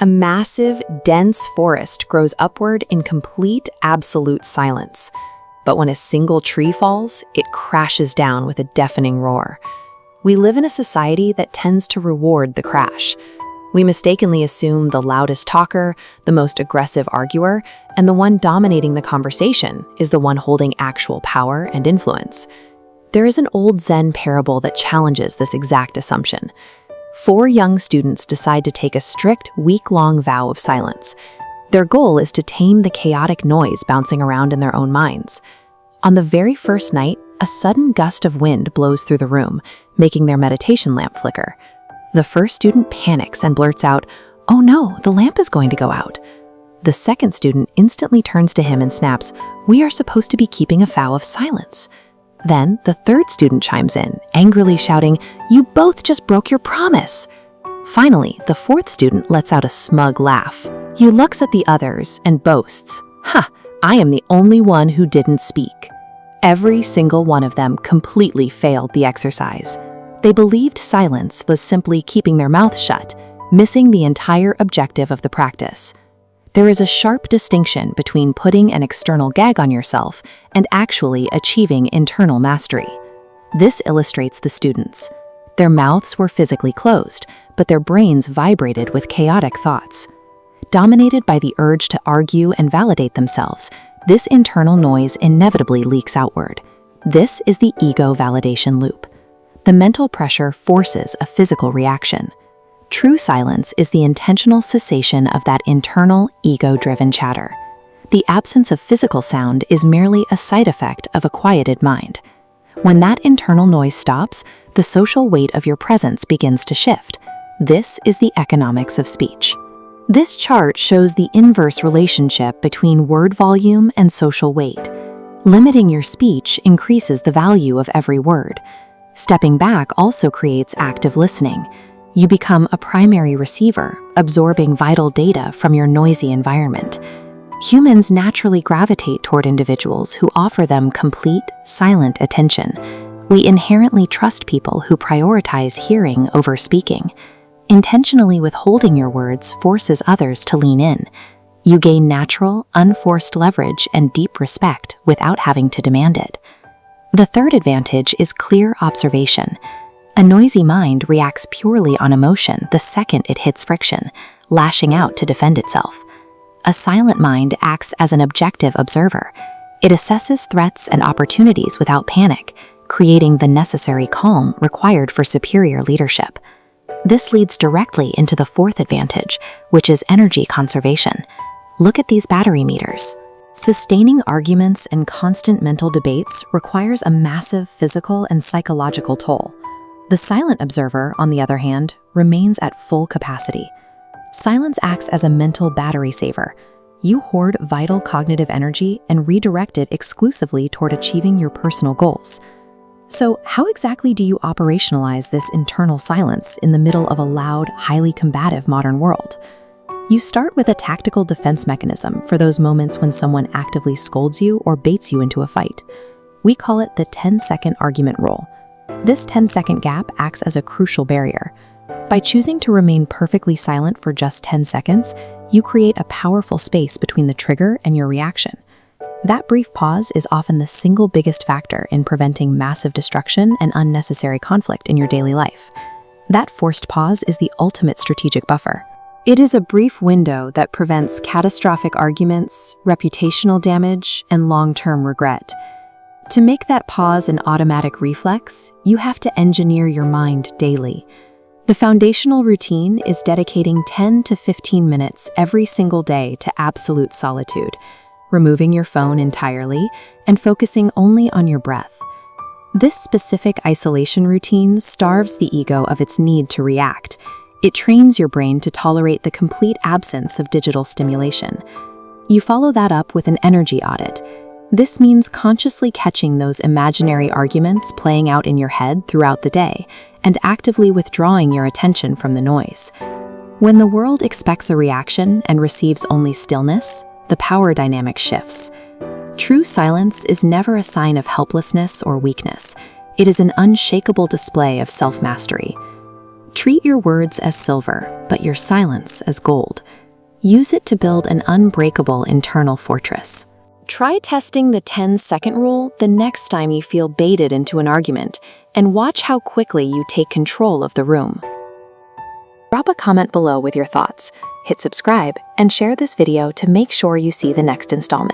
A massive, dense forest grows upward in complete, absolute silence. But when a single tree falls, it crashes down with a deafening roar. We live in a society that tends to reward the crash. We mistakenly assume the loudest talker, the most aggressive arguer, and the one dominating the conversation is the one holding actual power and influence. There is an old Zen parable that challenges this exact assumption. 4 young students decide to take a strict, week-long vow of silence. Their goal is to tame the chaotic noise bouncing around in their own minds. On the very first night, a sudden gust of wind blows through the room, making their meditation lamp flicker. The first student panics and blurts out, "Oh no, the lamp is going to go out." The second student instantly turns to him and snaps, "We are supposed to be keeping a vow of silence." Then the third student chimes in, angrily shouting, "You both just broke your promise." Finally, the fourth student lets out a smug laugh. He looks at the others and boasts, "Ha, I am the only one who didn't speak." Every single one of them completely failed the exercise. They believed silence was simply keeping their mouths shut, missing the entire objective of the practice. There is a sharp distinction between putting an external gag on yourself and actually achieving internal mastery. This illustrates the students. Their mouths were physically closed, but their brains vibrated with chaotic thoughts. Dominated by the urge to argue and validate themselves, this internal noise inevitably leaks outward. This is the ego validation loop. The mental pressure forces a physical reaction. True silence is the intentional cessation of that internal, ego-driven chatter. The absence of physical sound is merely a side effect of a quieted mind. When that internal noise stops, the social weight of your presence begins to shift. This is the economics of speech. This chart shows the inverse relationship between word volume and social weight. Limiting your speech increases the value of every word. Stepping back also creates active listening. You become a primary receiver, absorbing vital data from your noisy environment. Humans naturally gravitate toward individuals who offer them complete, silent attention. We inherently trust people who prioritize hearing over speaking. Intentionally withholding your words forces others to lean in. You gain natural, unforced leverage and deep respect without having to demand it. The third advantage is clear observation. A noisy mind reacts purely on emotion the second it hits friction, lashing out to defend itself. A silent mind acts as an objective observer. It assesses threats and opportunities without panic, creating the necessary calm required for superior leadership. This leads directly into the fourth advantage, which is energy conservation. Look at these battery meters. Sustaining arguments and constant mental debates requires a massive physical and psychological toll. The silent observer, on the other hand, remains at full capacity. Silence acts as a mental battery saver. You hoard vital cognitive energy and redirect it exclusively toward achieving your personal goals. So, how exactly do you operationalize this internal silence in the middle of a loud, highly combative modern world? You start with a tactical defense mechanism for those moments when someone actively scolds you or baits you into a fight. We call it the 10-second argument rule. This 10-second gap acts as a crucial barrier. By choosing to remain perfectly silent for just 10 seconds, you create a powerful space between the trigger and your reaction. That brief pause is often the single biggest factor in preventing massive destruction and unnecessary conflict in your daily life. That forced pause is the ultimate strategic buffer. It is a brief window that prevents catastrophic arguments, reputational damage, and long-term regret. To make that pause an automatic reflex, you have to engineer your mind daily. The foundational routine is dedicating 10 to 15 minutes every single day to absolute solitude, removing your phone entirely and focusing only on your breath. This specific isolation routine starves the ego of its need to react. It trains your brain to tolerate the complete absence of digital stimulation. You follow that up with an energy audit. This means consciously catching those imaginary arguments playing out in your head throughout the day and actively withdrawing your attention from the noise. When the world expects a reaction and receives only stillness, the power dynamic shifts. True silence is never a sign of helplessness or weakness. It is an unshakable display of self-mastery. Treat your words as silver, but your silence as gold. Use it to build an unbreakable internal fortress. Try testing the 10-second rule the next time you feel baited into an argument, and watch how quickly you take control of the room. Drop a comment below with your thoughts, hit subscribe, and share this video to make sure you see the next installment.